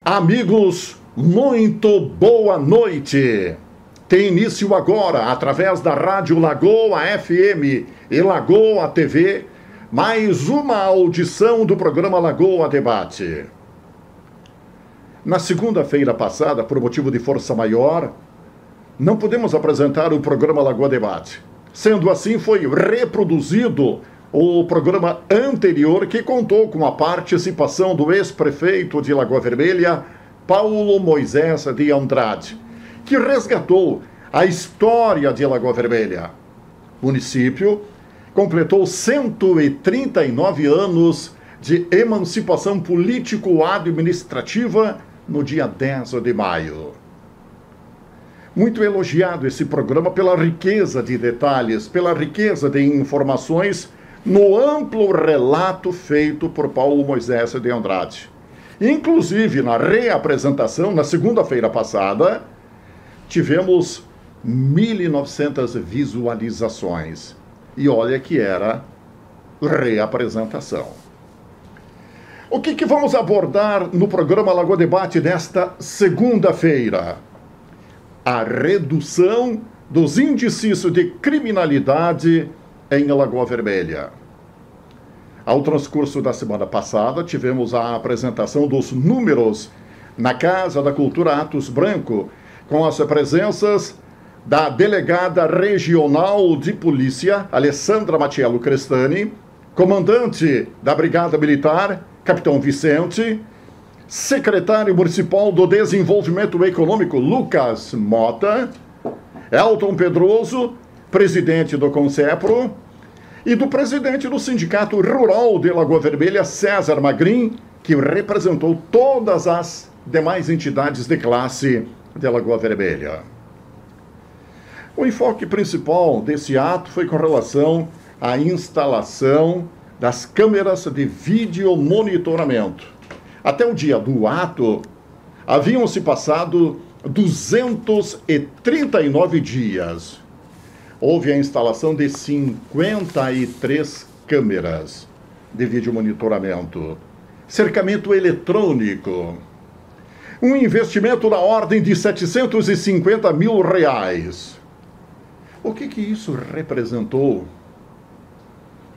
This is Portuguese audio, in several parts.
Amigos, muito boa noite. Tem início agora, através da Rádio Lagoa FM e Lagoa TV, mais uma audição do programa Lagoa Debate. Na segunda-feira passada, por motivo de força maior, não pudemos apresentar o programa Lagoa Debate. Sendo assim, foi reproduzido o programa anterior, que contou com a participação do ex-prefeito de Lagoa Vermelha, Paulo Moisés de Andrade, que resgatou a história de Lagoa Vermelha. O município completou 139 anos de emancipação político-administrativa no dia 10 de maio. Muito elogiado esse programa pela riqueza de detalhes, pela riqueza de informações no amplo relato feito por Paulo Moisés de Andrade. Inclusive, na reapresentação, na segunda-feira passada, tivemos 1.900 visualizações. E olha que era reapresentação. O que vamos abordar no programa Lagoa Debate desta segunda-feira? A redução dos índices de criminalidade em Lagoa Vermelha. Ao transcurso da semana passada, tivemos a apresentação dos números na Casa da Cultura Atos Branco, com as presenças da delegada regional de polícia, Alessandra Matiello Crestani, comandante da Brigada Militar, Capitão Vicente, secretário municipal do Desenvolvimento Econômico, Lucas Mota, Elton Pedroso, presidente do Concepro, e do presidente do Sindicato Rural de Lagoa Vermelha, César Magrin, que representou todas as demais entidades de classe de Lagoa Vermelha. O enfoque principal desse ato foi com relação à instalação das câmeras de vídeo monitoramento. Até o dia do ato, haviam se passado 239 dias. Houve a instalação de 53 câmeras de vídeo monitoramento, cercamento eletrônico, um investimento na ordem de R$750 mil. O que isso representou?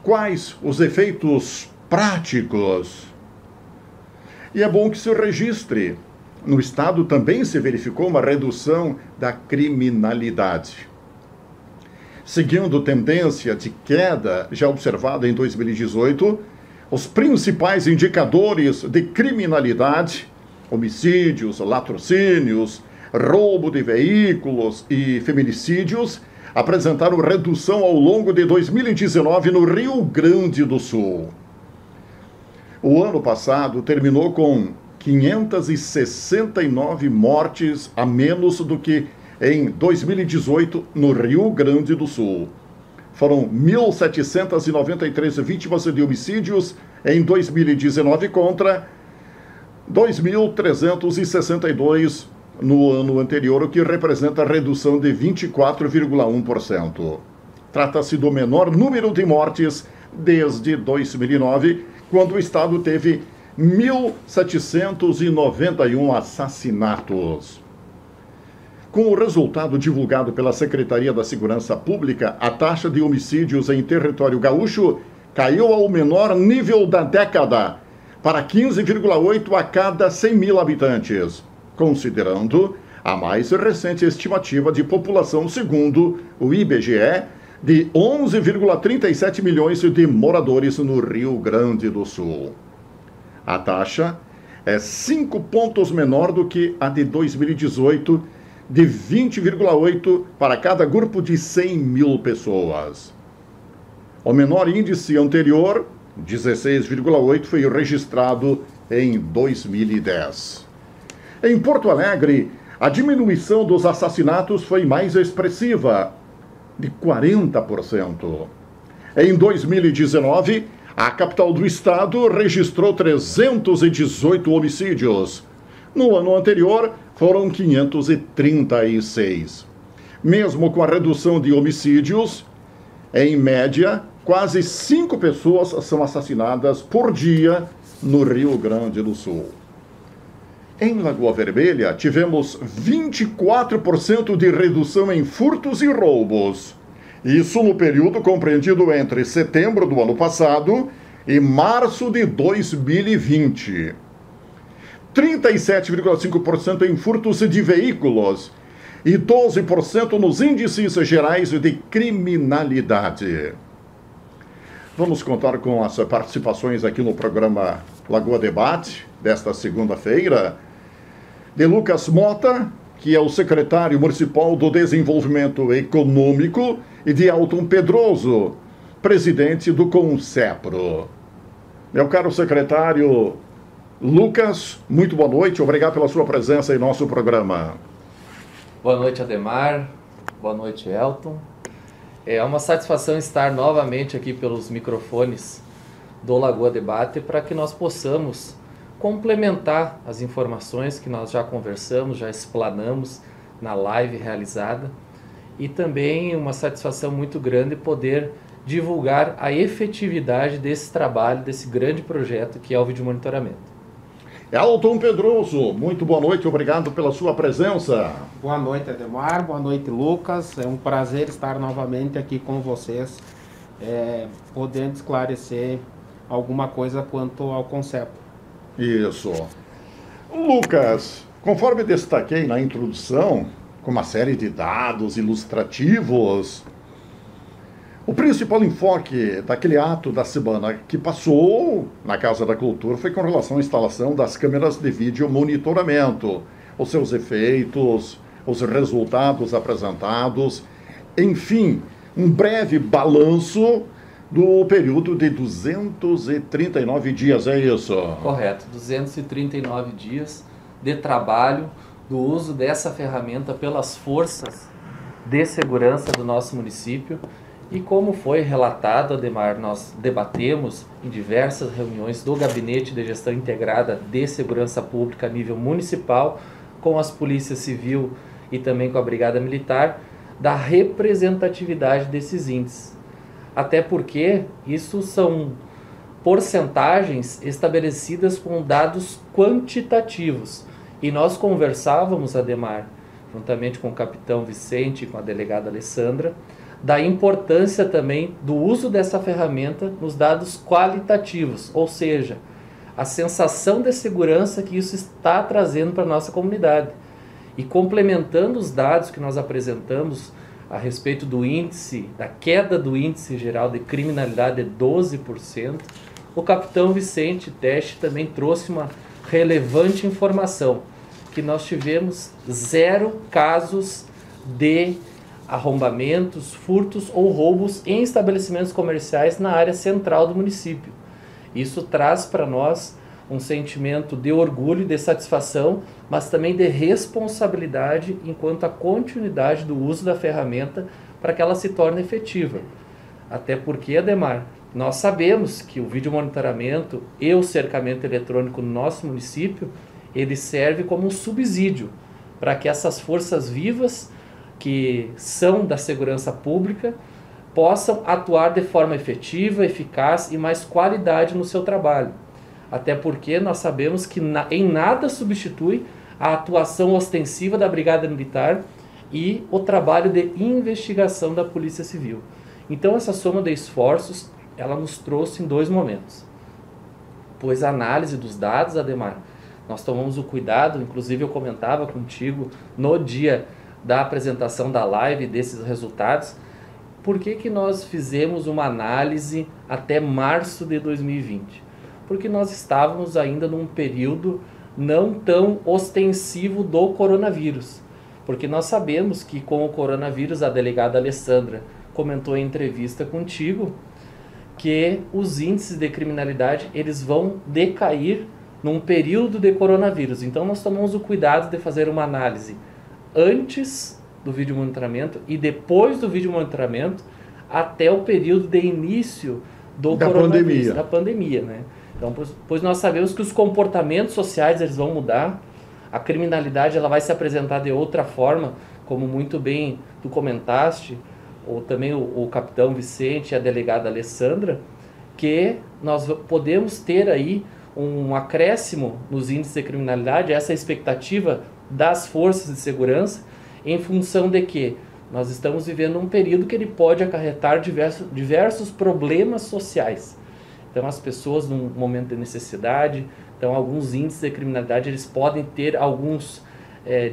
Quais os efeitos práticos? E é bom que se registre. No estado também se verificou uma redução da criminalidade. Seguindo tendência de queda já observada em 2018, os principais indicadores de criminalidade, homicídios, latrocínios, roubo de veículos e feminicídios, apresentaram redução ao longo de 2019 no Rio Grande do Sul. O ano passado terminou com 569 mortes a menos do que em 2018 no Rio Grande do Sul. Foram 1.793 vítimas de homicídios em 2019 contra 2.362 no ano anterior, o que representa redução de 24,1%. Trata-se do menor número de mortes desde 2009, quando o estado teve 1.791 assassinatos. Com o resultado divulgado pela Secretaria da Segurança Pública, a taxa de homicídios em território gaúcho caiu ao menor nível da década, para 15,8 a cada 100 mil habitantes, considerando a mais recente estimativa de população segundo o IBGE de 11,37 milhões de moradores no Rio Grande do Sul. A taxa é 5 pontos menor do que a de 2018, de 20,8 para cada grupo de 100 mil pessoas. O menor índice anterior, 16,8, foi registrado em 2010. Em Porto Alegre, a diminuição dos assassinatos foi mais expressiva, de 40%. Em 2019, a capital do estado registrou 318 homicídios. No ano anterior, foram 536. Mesmo com a redução de homicídios, em média, quase 5 pessoas são assassinadas por dia no Rio Grande do Sul. Em Lagoa Vermelha, tivemos 24% de redução em furtos e roubos. Isso no período compreendido entre setembro do ano passado e março de 2020. 37,5% em furtos de veículos e 12% nos índices gerais de criminalidade. Vamos contar com as participações aqui no programa Lagoa Debate, desta segunda-feira, de Lucas Mota, que é o secretário municipal do Desenvolvimento Econômico, e de Elton Pedroso, presidente do Concepro. Meu caro secretário Lucas, muito boa noite, obrigado pela sua presença em nosso programa. Boa noite, Ademar. Boa noite, Elton. É uma satisfação estar novamente aqui pelos microfones do Lagoa Debate para que nós possamos complementar as informações que nós já conversamos, já explanamos na live realizada, e também uma satisfação muito grande poder divulgar a efetividade desse trabalho, desse grande projeto que é o vídeo monitoramento. Elton Pedroso, muito boa noite, obrigado pela sua presença. Boa noite, Ademar, boa noite, Lucas. É um prazer estar novamente aqui com vocês, podendo esclarecer alguma coisa quanto ao conceito. Isso. Lucas, conforme destaquei na introdução, com uma série de dados ilustrativos, o principal enfoque daquele ato da semana que passou na Casa da Cultura foi com relação à instalação das câmeras de vídeo monitoramento, os seus efeitos, os resultados apresentados, enfim, um breve balanço do período de 239 dias, é isso? Correto, 239 dias de trabalho, do uso dessa ferramenta pelas forças de segurança do nosso município. E como foi relatado, Ademar, nós debatemos em diversas reuniões do Gabinete de Gestão Integrada de Segurança Pública a nível municipal, com as polícias civil e também com a Brigada Militar, da representatividade desses índices. Até porque isso são porcentagens estabelecidas com dados quantitativos. E nós conversávamos, Ademar, juntamente com o capitão Vicente e com a delegada Alessandra, da importância também do uso dessa ferramenta nos dados qualitativos, ou seja, a sensação de segurança que isso está trazendo para a nossa comunidade. E complementando os dados que nós apresentamos a respeito do índice, da queda do índice geral de criminalidade de 12%, o capitão Vicente Teste também trouxe uma relevante informação, que nós tivemos 0 casos de arrombamentos, furtos ou roubos em estabelecimentos comerciais na área central do município. Isso traz para nós um sentimento de orgulho e de satisfação, mas também de responsabilidade enquanto à continuidade do uso da ferramenta para que ela se torne efetiva. Até porque, Ademar, nós sabemos que o vídeo monitoramento e o cercamento eletrônico no nosso município, ele serve como um subsídio para que essas forças vivas que são da segurança pública possam atuar de forma efetiva, eficaz e mais qualidade no seu trabalho. Até porque nós sabemos que em nada substitui a atuação ostensiva da Brigada Militar e o trabalho de investigação da Polícia Civil. Então essa soma de esforços, ela nos trouxe em 2 momentos. Pois a análise dos dados, Ademar, nós tomamos o cuidado, inclusive eu comentava contigo no dia da apresentação da live desses resultados, por que nós fizemos uma análise até março de 2020? Porque nós estávamos ainda num período não tão ostensivo do coronavírus. Porque nós sabemos que com o coronavírus, a delegada Alessandra comentou em entrevista contigo que os índices de criminalidade eles vão decair num período de coronavírus. Então nós tomamos o cuidado de fazer uma análise antes do vídeo monitoramento e depois do vídeo monitoramento até o período de início da pandemia, né? Então, pois nós sabemos que os comportamentos sociais eles vão mudar, a criminalidade ela vai se apresentar de outra forma, como muito bem tu comentaste, ou também o capitão Vicente e a delegada Alessandra, que nós podemos ter aí um acréscimo nos índices de criminalidade, essa expectativa das forças de segurança, em função de que nós estamos vivendo um período que ele pode acarretar diversos problemas sociais. Então, as pessoas, num momento de necessidade, então, alguns índices de criminalidade, eles podem ter alguns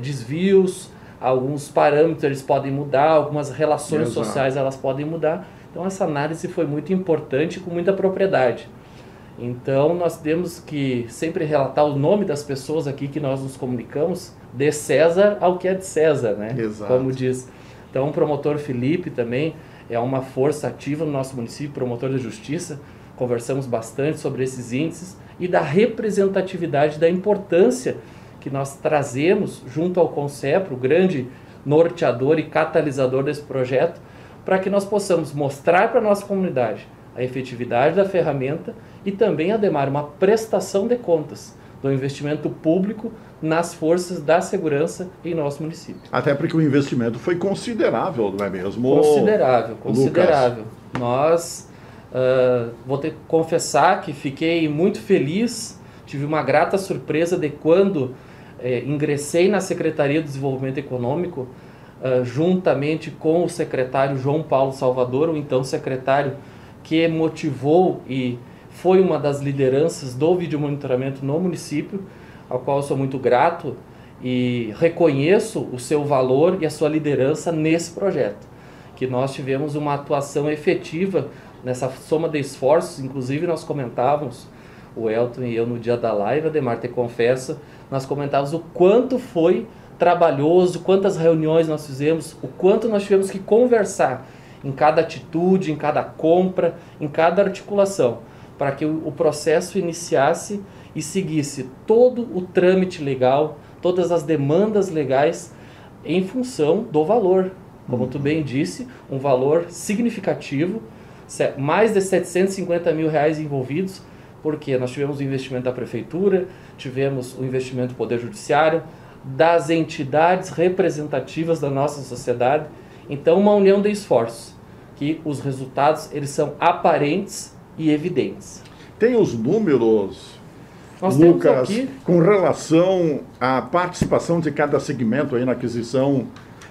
desvios, alguns parâmetros eles podem mudar, algumas relações sociais elas podem mudar. Então, essa análise foi muito importante e com muita propriedade. Então, nós temos que sempre relatar o nome das pessoas aqui que nós nos comunicamos, de César ao que é de César, né? Exato. Como diz. Então, o promotor Felipe também é uma força ativa no nosso município, promotor de justiça. Conversamos bastante sobre esses índices e da representatividade, da importância que nós trazemos junto ao CONCEPRO, o grande norteador e catalisador desse projeto, para que nós possamos mostrar para a nossa comunidade a efetividade da ferramenta e também, Ademar, uma prestação de contas do investimento público nas forças da segurança em nosso município. Até porque o investimento foi considerável, não é mesmo? Considerável, considerável. Nós, vou ter que confessar que fiquei muito feliz, tive uma grata surpresa de quando ingressei na Secretaria de Desenvolvimento Econômico, juntamente com o secretário João Paulo Salvador, o então secretário que motivou e foi uma das lideranças do vídeo monitoramento no município, ao qual eu sou muito grato e reconheço o seu valor e a sua liderança nesse projeto, que nós tivemos uma atuação efetiva nessa soma de esforços. Inclusive nós comentávamos, o Elton e eu no dia da live, Ademar, te confesso, nós comentávamos o quanto foi trabalhoso, quantas reuniões nós fizemos, o quanto nós tivemos que conversar em cada atitude, em cada compra, em cada articulação, para que o processo iniciasse e seguisse todo o trâmite legal, todas as demandas legais em função do valor. Como tu bem disse, um valor significativo, mais de 750 mil reais envolvidos, porque nós tivemos o investimento da Prefeitura, tivemos o investimento do Poder Judiciário, das entidades representativas da nossa sociedade. Então, uma união de esforços, que os resultados eles são aparentes e evidentes. Tem os números, nós Lucas, aqui, com relação à participação de cada segmento aí na aquisição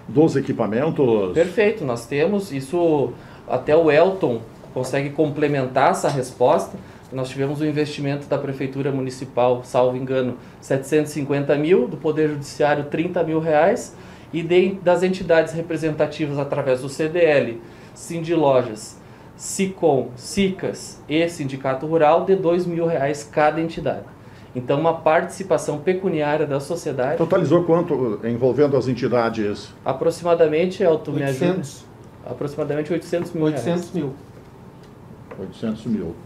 dos equipamentos? Perfeito, nós temos isso, até o Elton consegue complementar essa resposta. Nós tivemos um investimento da Prefeitura Municipal, salvo engano, 750 mil, do Poder Judiciário 30 mil reais, e das entidades representativas através do CDL, Sindilojas, SICOM, SICAS e Sindicato Rural, de 2 mil reais cada entidade. Então, uma participação pecuniária da sociedade. Totalizou quanto envolvendo as entidades? Aproximadamente, Elton, 800. me ajuda? Aproximadamente 800 mil 800 mil. 800 mil.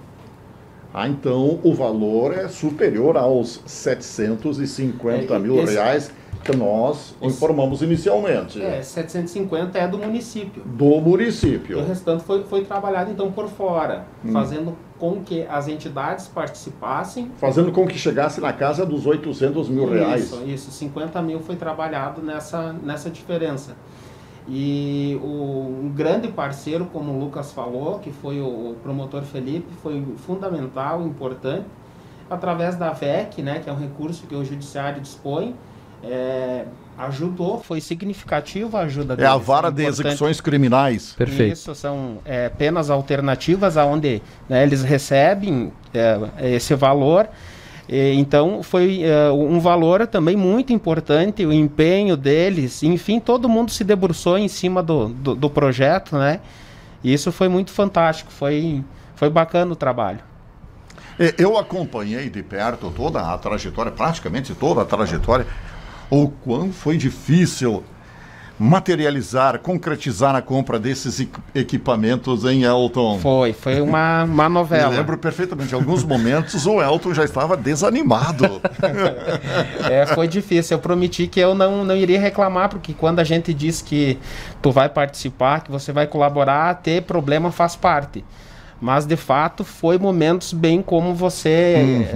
Então o valor é superior aos 750 mil reais que nós informamos inicialmente. 750 é do município. Do município. E o restante foi trabalhado então por fora, fazendo com que as entidades participassem. Fazendo com que chegasse na casa dos 800 mil reais. Isso, 50 mil foi trabalhado nessa diferença. E um grande parceiro, como o Lucas falou, que foi o promotor Felipe, foi fundamental, importante, através da VEC, né, que é um recurso que o Judiciário dispõe, ajudou, foi significativa a ajuda deles. É a vara de execuções criminais. Perfeito. Isso, são penas alternativas onde, né, eles recebem esse valor. Então foi um valor também muito importante, o empenho deles, enfim, todo mundo se debruçou em cima do projeto, né? E isso foi muito fantástico, foi bacana o trabalho. Eu acompanhei de perto toda a trajetória, praticamente toda a trajetória, o quão foi difícil materializar, concretizar a compra desses equipamentos em Elton. Foi uma novela. Eu lembro perfeitamente, em alguns momentos o Elton já estava desanimado. Foi difícil, eu prometi que eu não iria reclamar, porque quando a gente diz que tu vai participar, que você vai colaborar, ter problema faz parte. Mas, de fato, foi momentos bem como você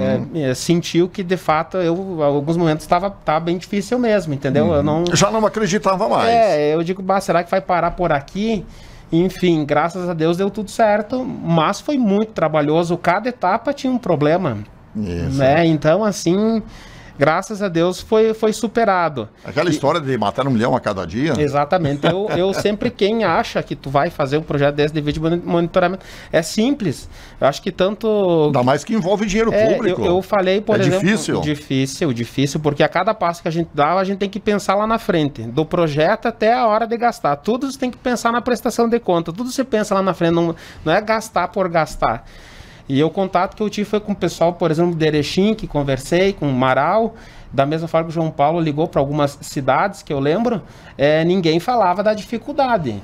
sentiu que, de fato, alguns momentos estava bem difícil mesmo, entendeu? Eu já não acreditava mais. Eu digo, será que vai parar por aqui? Enfim, graças a Deus deu tudo certo, mas foi muito trabalhoso. Cada etapa tinha um problema. Isso. Né? Então, assim, graças a Deus foi superado. Aquela história de matar 1 milhão a cada dia. Exatamente. Eu sempre, quem acha que tu vai fazer um projeto desse de vídeo monitoramento, é simples. Eu acho que tanto... Ainda mais que envolve dinheiro público. Eu falei, por exemplo... Difícil, porque a cada passo que a gente dá, a gente tem que pensar lá na frente. Do projeto até a hora de gastar. Tudo você tem que pensar na prestação de conta. Tudo você pensa lá na frente, não é gastar por gastar. E o contato que eu tive foi com o pessoal, por exemplo, de Erechim, que conversei, com Marau, da mesma forma que o João Paulo ligou para algumas cidades que eu lembro, ninguém falava da dificuldade,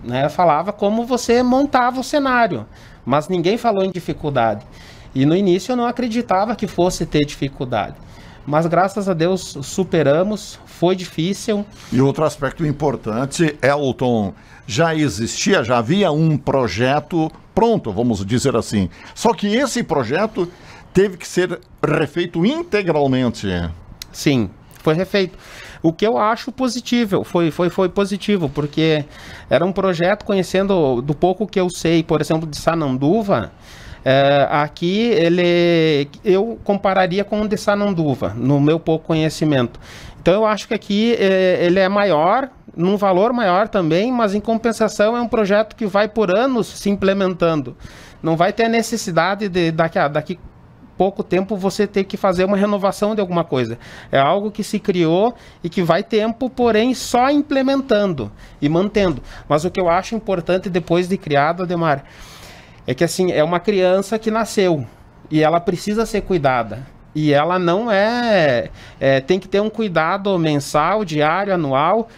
né? Falava como você montava o cenário, mas ninguém falou em dificuldade. E no início eu não acreditava que fosse ter dificuldade. Mas graças a Deus superamos, foi difícil. E outro aspecto importante, Elton, já havia um projeto pronto, vamos dizer assim. Só que esse projeto teve que ser refeito integralmente. Sim, foi refeito. O que eu acho positivo, foi positivo, porque era um projeto, conhecendo do pouco que eu sei, por exemplo, de Sananduva, aqui eu compararia com o de Sananduva, no meu pouco conhecimento. Então eu acho que aqui ele é maior, num valor maior também, mas em compensação é um projeto que vai por anos se implementando. Não vai ter a necessidade de daqui pouco tempo você ter que fazer uma renovação de alguma coisa. É algo que se criou e que vai tempo, porém só implementando e mantendo. Mas o que eu acho importante depois de criado, Ademar, é que assim, é uma criança que nasceu e ela precisa ser cuidada. E ela não tem que ter um cuidado mensal, diário, anual.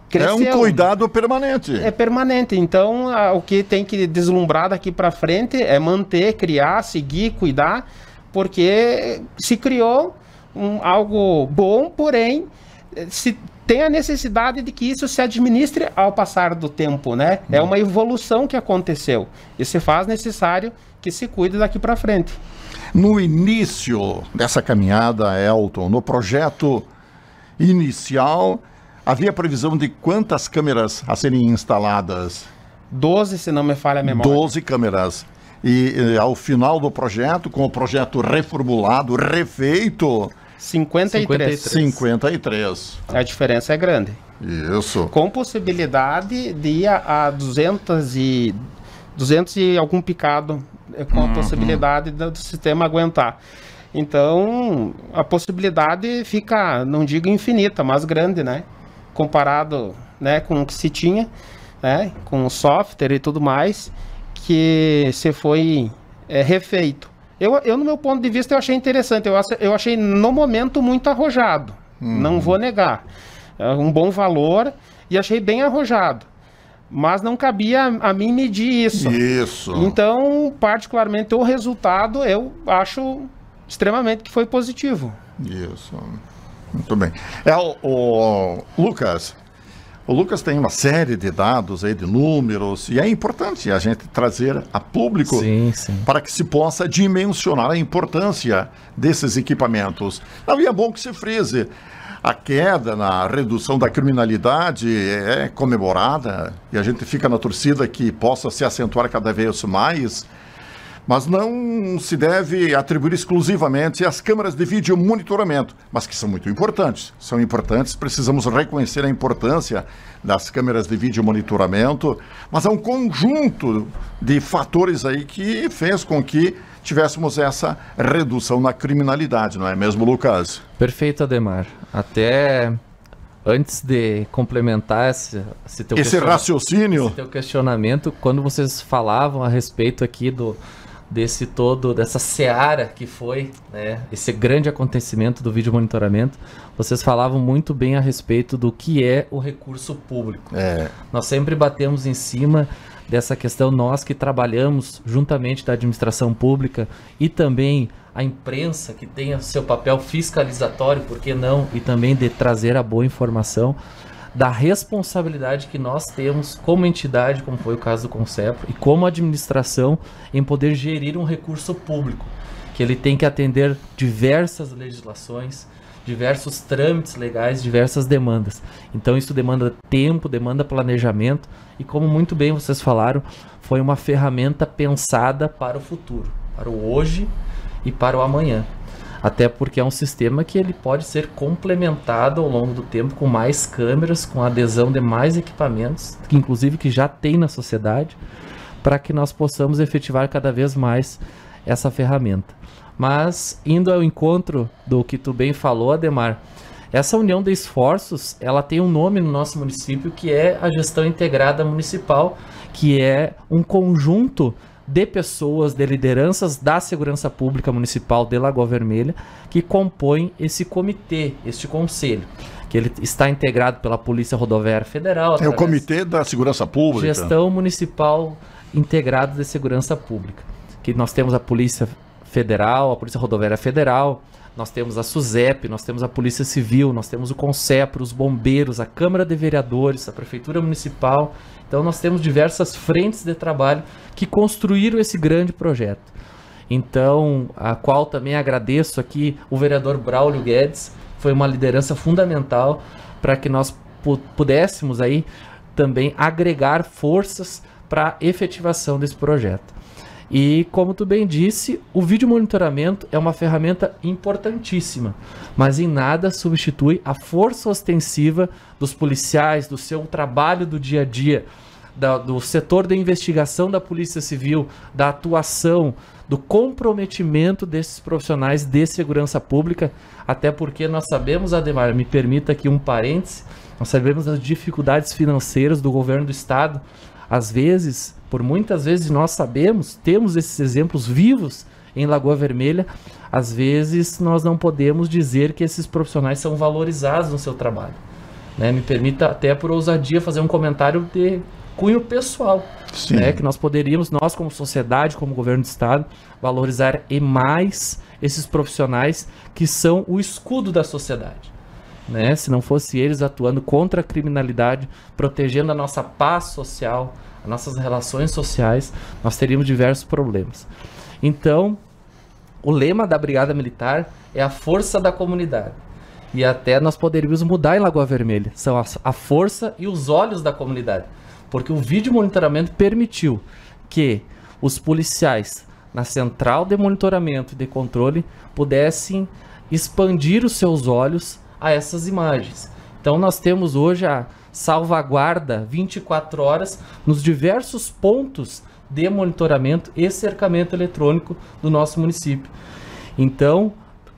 Cresceu. É um cuidado permanente. É permanente. Então, o que tem que deslumbrar daqui para frente é manter, criar, seguir, cuidar, porque se criou algo bom, porém, se tem a necessidade de que isso se administre ao passar do tempo, né? É uma evolução que aconteceu e se faz necessário que se cuide daqui para frente. No início dessa caminhada, Elton, no projeto inicial, havia previsão de quantas câmeras a serem instaladas? 12, se não me falha a memória. 12 câmeras. E ao final do projeto, com o projeto reformulado, refeito... 53. A diferença é grande. Isso. Com possibilidade de ir a 200 e algum picado, com a possibilidade do sistema aguentar. Então, a possibilidade fica, não digo infinita, mas grande, né? Comparado, né, com o que se tinha, né, com o software e tudo mais, que se foi refeito. Eu, no meu ponto de vista, eu achei interessante. Eu achei, no momento, muito arrojado. Não vou negar. É um bom valor e achei bem arrojado. Mas não cabia a mim medir isso. Isso. Então, particularmente, o resultado, eu acho extremamente que foi positivo. Isso. Muito bem. O Lucas. O Lucas tem uma série de dados aí, de números, e é importante a gente trazer a público para que se possa dimensionar a importância desses equipamentos. Não, e é bom que se frise. A queda na redução da criminalidade é comemorada e a gente fica na torcida que possa se acentuar cada vez mais, mas não se deve atribuir exclusivamente às câmeras de vídeo monitoramento, mas que são muito importantes. São importantes, precisamos reconhecer a importância das câmeras de vídeo monitoramento, mas é um conjunto de fatores aí que fez com que tivéssemos essa redução na criminalidade, não é mesmo, Lucas? Perfeito, Ademar. Até antes de complementar esse raciocínio, esse teu questionamento, quando vocês falavam a respeito aqui dessa seara que foi, né, esse grande acontecimento do vídeo monitoramento, vocês falavam muito bem a respeito do que é o recurso público. Nós sempre batemos em cima dessa questão, nós que trabalhamos juntamente da administração pública e também a imprensa, que tem o seu papel fiscalizatório, por que não, e também de trazer a boa informação, da responsabilidade que nós temos como entidade, como foi o caso do Concepro, e como administração, em poder gerir um recurso público, que ele tem que atender diversas legislações, diversos trâmites legais, diversas demandas. Então isso demanda tempo, demanda planejamento, e como muito bem vocês falaram, foi uma ferramenta pensada para o futuro, para o hoje e para o amanhã. Até porque é um sistema que ele pode ser complementado ao longo do tempo com mais câmeras, com a adesão de mais equipamentos, que inclusive que já tem na sociedade, para que nós possamos efetivar cada vez mais essa ferramenta. Mas, indo ao encontro do que tu bem falou, Ademar, essa união de esforços, ela tem um nome no nosso município, que é a Gestão Integrada Municipal, que é um conjunto de pessoas, de lideranças da Segurança Pública Municipal de Lagoa Vermelha, que compõem esse comitê, este conselho, que ele está integrado pela Polícia Rodoviária Federal. É o Comitê da Segurança Pública. Gestão Municipal Integrada de Segurança Pública, que nós temos a Polícia Federal, a Polícia Rodoviária Federal, nós temos a SUSEP, nós temos a Polícia Civil, nós temos o CONCEPRO, os bombeiros, a Câmara de Vereadores, a Prefeitura Municipal. Então nós temos diversas frentes de trabalho que construíram esse grande projeto. Então, a qual também agradeço aqui o vereador Braulio Guedes, foi uma liderança fundamental para que nós pudéssemos aí também agregar forças para a efetivação desse projeto. E como tu bem disse, o vídeo monitoramento é uma ferramenta importantíssima, mas em nada substitui a força ostensiva dos policiais, do seu trabalho do dia a dia, do setor de investigação da Polícia Civil, da atuação, do comprometimento desses profissionais de segurança pública, até porque nós sabemos, Ademar, me permita aqui um parêntese, nós sabemos as dificuldades financeiras do governo do estado. Às vezes, por muitas vezes nós sabemos, temos esses exemplos vivos em Lagoa Vermelha, às vezes nós não podemos dizer que esses profissionais são valorizados no seu trabalho. Né? Me permita até por ousadia fazer um comentário de cunho pessoal, né? Que nós poderíamos, nós como sociedade, como governo do estado, valorizar e mais esses profissionais que são o escudo da sociedade. Né? Se não fosse eles atuando contra a criminalidade, protegendo a nossa paz social, as nossas relações sociais, nós teríamos diversos problemas. Então, o lema da Brigada Militar é a força da comunidade. E até nós poderíamos mudar em Lagoa Vermelha. São a força e os olhos da comunidade. Porque o vídeo monitoramento permitiu que os policiais na central de monitoramento e de controle pudessem expandir os seus olhos a essas imagens. Então nós temos hoje a salvaguarda 24 horas nos diversos pontos de monitoramento e cercamento eletrônico do nosso município. Então,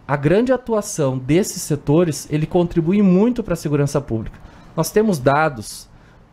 a grande atuação desses setores, ele contribui muito para a segurança pública. Nós temos dados,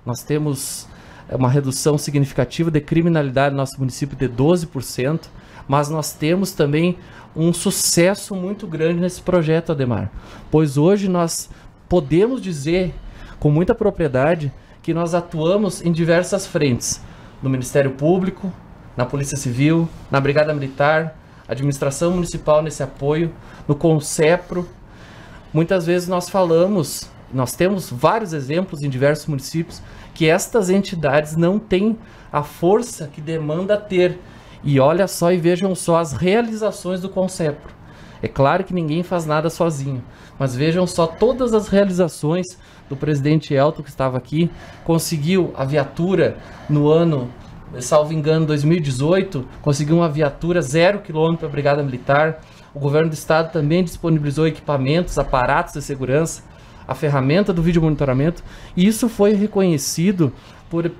nós temos uma redução significativa de criminalidade no nosso município de 12%, mas nós temos também um sucesso muito grande nesse projeto, Ademar. Pois hoje nós podemos dizer com muita propriedade que nós atuamos em diversas frentes. No Ministério Público, na Polícia Civil, na Brigada Militar, administração municipal nesse apoio, no CONCEPRO. Muitas vezes nós falamos, nós temos vários exemplos em diversos municípios, que estas entidades não têm a força que demanda ter. E olha só e vejam só as realizações do CONCEPRO. É claro que ninguém faz nada sozinho, mas vejam só todas as realizações do presidente Elton, que estava aqui, conseguiu a viatura no ano, salvo engano, 2018, conseguiu uma viatura 0 km para a Brigada Militar. O governo do estado também disponibilizou equipamentos, aparatos de segurança, a ferramenta do vídeo monitoramento, e isso foi reconhecido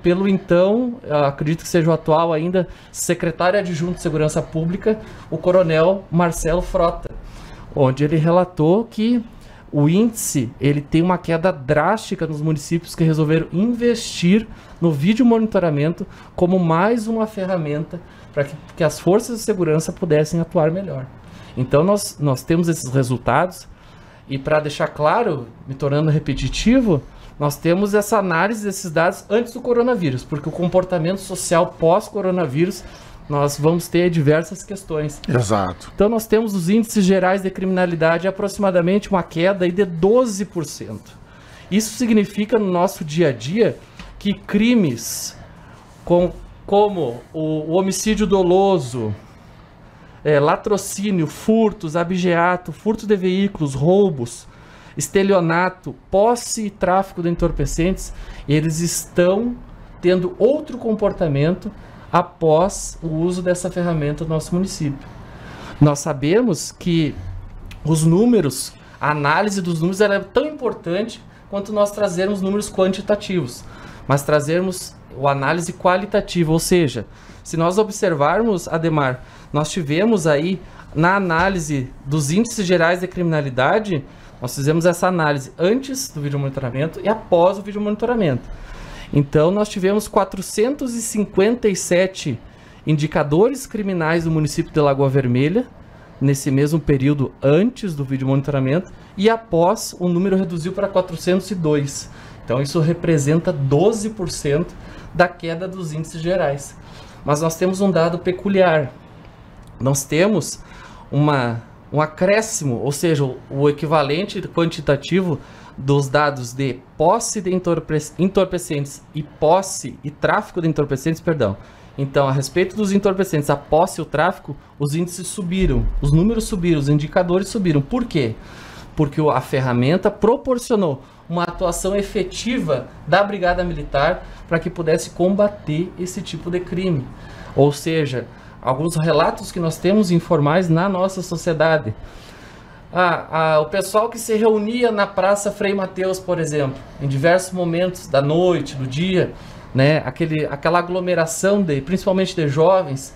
pelo então, acredito que seja o atual ainda, secretário adjunto de Segurança Pública, o coronel Marcelo Frota, onde ele relatou que o índice ele tem uma queda drástica nos municípios que resolveram investir no vídeo monitoramento como mais uma ferramenta para que as forças de segurança pudessem atuar melhor. Então nós temos esses resultados, e para deixar claro, me tornando repetitivo, nós temos essa análise desses dados antes do coronavírus, porque o comportamento social pós-coronavírus, nós vamos ter diversas questões. Exato. Então nós temos os índices gerais de criminalidade aproximadamente uma queda aí de 12%. Isso significa no nosso dia a dia que crimes como o homicídio doloso, latrocínio, furtos, abigeato, furto de veículos, roubos, estelionato, posse e tráfico de entorpecentes, eles estão tendo outro comportamento após o uso dessa ferramenta no nosso município. Nós sabemos que os números, a análise dos números ela é tão importante quanto nós trazermos números quantitativos, mas trazermos a análise qualitativa, ou seja, se nós observarmos, Ademar, nós tivemos aí na análise dos índices gerais de criminalidade, nós fizemos essa análise antes do vídeo monitoramento e após o vídeo monitoramento. Então nós tivemos 457 indicadores criminais no município de Lagoa Vermelha, nesse mesmo período antes do vídeo monitoramento, e após o número reduziu para 402. Então isso representa 12% da queda dos índices gerais. Mas nós temos um dado peculiar. Nós temos um acréscimo, ou seja, o equivalente quantitativo dos dados de posse de entorpecentes e posse e tráfico de entorpecentes, perdão. Então, a respeito dos entorpecentes, a posse e o tráfico, os índices subiram, os números subiram, os indicadores subiram. Por quê? Porque a ferramenta proporcionou uma atuação efetiva da Brigada Militar para que pudesse combater esse tipo de crime. Ou seja, alguns relatos que nós temos informais na nossa sociedade. O pessoal que se reunia na Praça Frei Mateus, por exemplo, em diversos momentos da noite, do dia, né, aquela aglomeração, principalmente de jovens,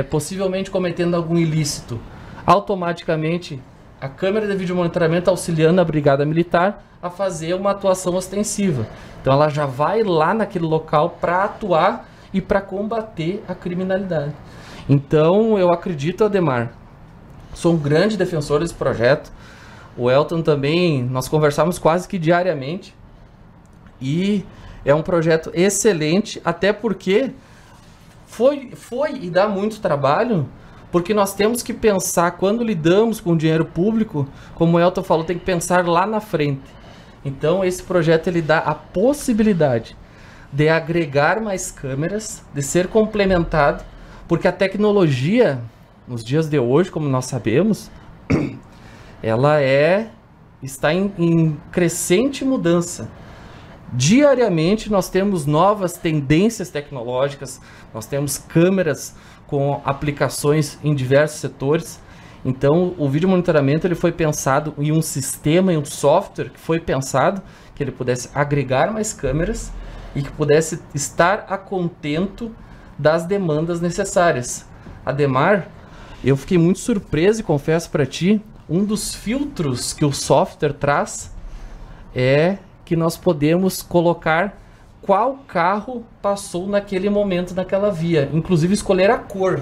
possivelmente cometendo algum ilícito. Automaticamente, a câmera de vídeo monitoramento auxiliando a Brigada Militar a fazer uma atuação ostensiva. Então ela já vai lá naquele local para atuar e para combater a criminalidade. Então eu acredito, Ademar, sou um grande defensor desse projeto. O Elton também, nós conversamos quase que diariamente. E é um projeto excelente, até porque foi e dá muito trabalho, porque nós temos que pensar, quando lidamos com o dinheiro público, como o Elton falou, tem que pensar lá na frente. Então esse projeto ele dá a possibilidade de agregar mais câmeras, de ser complementado, porque a tecnologia, nos dias de hoje, como nós sabemos, ela está em crescente mudança. Diariamente nós temos novas tendências tecnológicas, nós temos câmeras com aplicações em diversos setores. Então o vídeo monitoramento ele foi pensado em um sistema, em um software que foi pensado que ele pudesse agregar mais câmeras e que pudesse estar a contento das demandas necessárias. Ademar, eu fiquei muito surpreso e confesso para ti, um dos filtros que o software traz é que nós podemos colocar qual carro passou naquele momento naquela via, inclusive escolher a cor.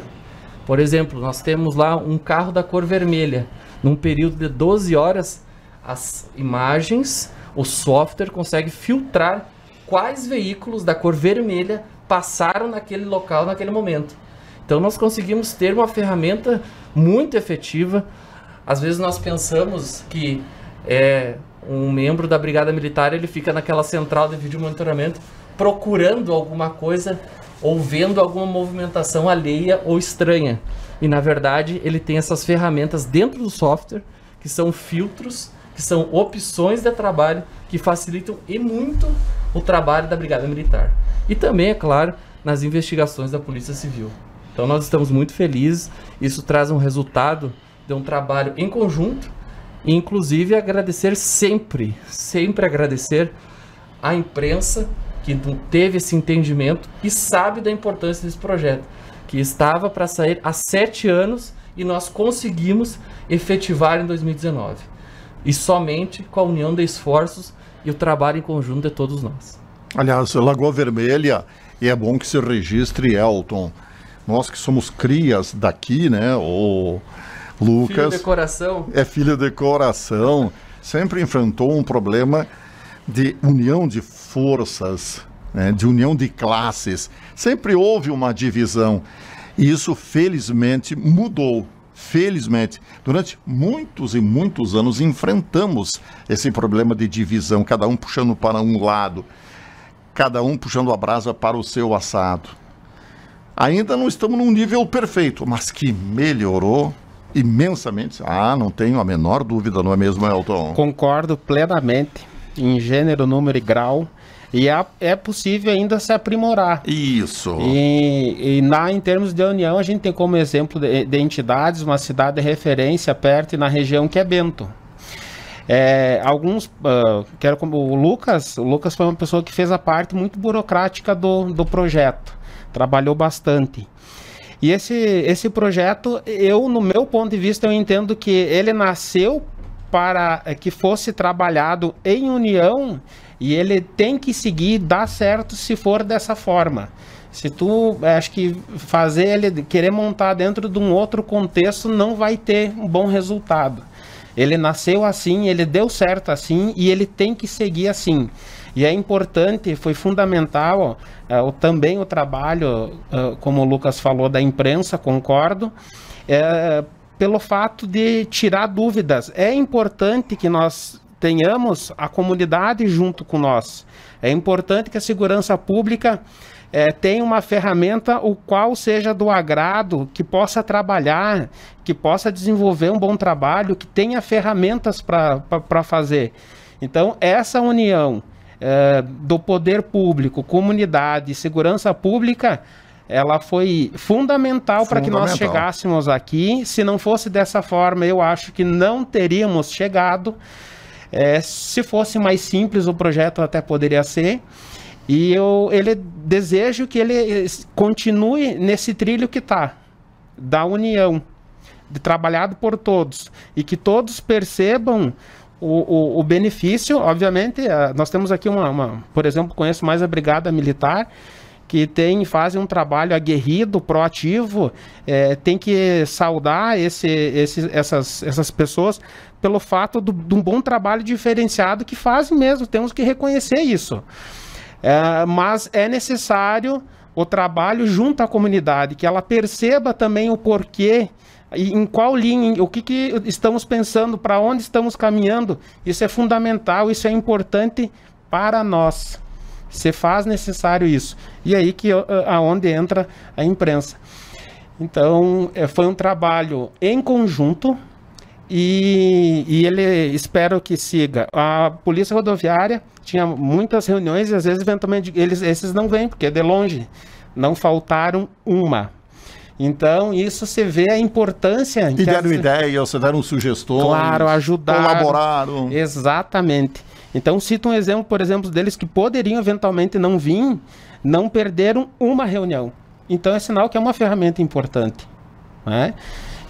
Por exemplo, nós temos lá um carro da cor vermelha. Num período de 12 horas, as imagens, o software consegue filtrar quais veículos da cor vermelha passaram naquele local naquele momento. Então nós conseguimos ter uma ferramenta muito efetiva. Às vezes nós pensamos que um membro da Brigada Militar ele fica naquela central de vídeo monitoramento procurando alguma coisa ou vendo alguma movimentação alheia ou estranha. E na verdade ele tem essas ferramentas dentro do software que são filtros, que são opções de trabalho que facilitam e muito o trabalho da Brigada Militar. E também, é claro, nas investigações da Polícia Civil. Então nós estamos muito felizes, isso traz um resultado de um trabalho em conjunto, e inclusive agradecer sempre agradecer à imprensa que teve esse entendimento e sabe da importância desse projeto, que estava para sair há 7 anos e nós conseguimos efetivar em 2019. E somente com a união de esforços e o trabalho em conjunto de todos nós. Aliás, Lagoa Vermelha, e é bom que se registre, Elton, nós que somos crias daqui, né, o Lucas... Filho de coração. É filho de coração, sempre enfrentou um problema de união de forças, né, de união de classes. Sempre houve uma divisão, e isso felizmente mudou. Felizmente, durante muitos e muitos anos enfrentamos esse problema de divisão, cada um puxando para um lado, cada um puxando a brasa para o seu assado. Ainda não estamos num nível perfeito, mas que melhorou imensamente. Não tenho a menor dúvida, não é mesmo, Elton? Concordo plenamente, em gênero, número e grau. E é possível ainda se aprimorar. Isso. Em termos de união, a gente tem como exemplo de entidades, uma cidade de referência perto e na região que é Bento. Como o Lucas foi uma pessoa que fez a parte muito burocrática do projeto, trabalhou bastante. E esse projeto, no meu ponto de vista, eu entendo que ele nasceu para que fosse trabalhado em união, e ele tem que seguir, dar certo se for dessa forma. Se tu, acho que fazer ele querer montar dentro de um outro contexto, não vai ter um bom resultado. Ele nasceu assim, ele deu certo assim, e ele tem que seguir assim. E é importante, foi fundamental também o trabalho, como o Lucas falou, da imprensa, concordo, pelo fato de tirar dúvidas. É importante que nós tenhamos a comunidade junto com nós. É importante que a segurança pública tenha uma ferramenta o qual seja do agrado, que possa trabalhar, que possa desenvolver um bom trabalho, que tenha ferramentas para fazer. Então, essa união do poder público, comunidade e segurança pública, ela foi fundamental para que nós chegássemos aqui. Se não fosse dessa forma, eu acho que não teríamos chegado. Se fosse mais simples, o projeto até poderia ser. E ele desejo que ele continue nesse trilho que está, da união, de trabalhado por todos, e que todos percebam o benefício. Obviamente, nós temos aqui por exemplo, conheço mais a Brigada Militar, que fazem um trabalho aguerrido, proativo. Tem que saudar essas pessoas pelo fato de um bom trabalho diferenciado que fazem mesmo, temos que reconhecer isso. Mas é necessário o trabalho junto à comunidade, que ela perceba também o porquê, e em qual linha, o que estamos pensando, para onde estamos caminhando. Isso é fundamental, isso é importante para nós. Se faz necessário isso. E aí aonde entra a imprensa. Então, foi um trabalho em conjunto, e ele, espero que siga. A Polícia Rodoviária tinha muitas reuniões, e às vezes eventualmente esses não vêm, porque é de longe. Não faltaram uma. Então, isso se vê a importância. E deram ideias, deram sugestões. Claro, ajudaram. Colaboraram. Exatamente. Então, cito um exemplo, por exemplo, deles que poderiam eventualmente não vir, não perderam uma reunião. Então, é sinal que é uma ferramenta importante, né?